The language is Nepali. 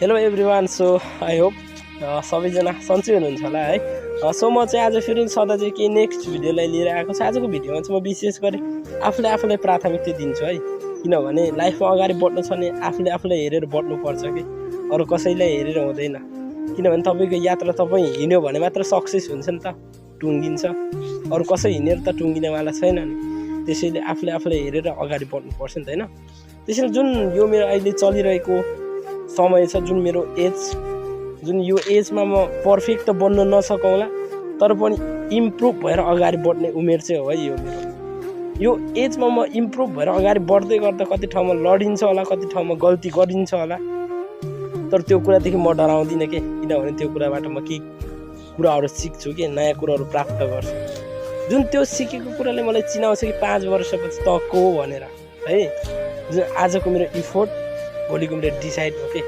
Hello everyone. So I hope सबैजना सन्चै हुनुहुन्छ होला है। सो म चाहिँ आज फेरि सदा चाहिँ केही नेक्स्ट भिडियोलाई लिएर आएको छु। आजको भिडियोमा चाहिँ म विशेष गरी आफूलाई प्राथमिकता दिन्छु है। किनभने लाइफमा अगाडि बढ्नु छ भने आफूले हेरेर बढ्नुपर्छ कि अरू कसैलाई हेरेर हुँदैन। किनभने तपाईँको यात्रा तपाईँ हिँड्यो भने मात्र सक्सेस हुन्छ नि त, टुङ्गिन्छ। अरू कसै हिँडेर त टुङ्गिनेवाला छैन नि। त्यसैले आफूले हेरेर अगाडि बढ्नुपर्छ नि त होइन। त्यसैले जुन यो मेरो अहिले चलिरहेको समय छ, जुन मेरो एज, जुन यो एजमा म पर्फेक्ट त बन्न नसकौँला तर पनि इम्प्रुभ भएर अगाडि बढ्ने उमेर चाहिँ हो है यो मेरो। यो एजमा म इम्प्रुभ भएर अगाडि बढ्दै गर्दा कति ठाउँमा लडिन्छ होला, कति ठाउँमा गल्ती गरिन्छ होला, तर त्यो कुरादेखि म डराउँदिनँ के। किनभने त्यो कुराबाट म केही कुराहरू सिक्छु कि नयाँ कुराहरू प्राप्त गर्छु। जुन त्यो सिकेको कुराले मलाई चिनाउँछ कि 5 वर्षपछि त को भनेर है। जुन आजको मेरो इफोर्ट भोलिको मेरो डिसाइड हो के।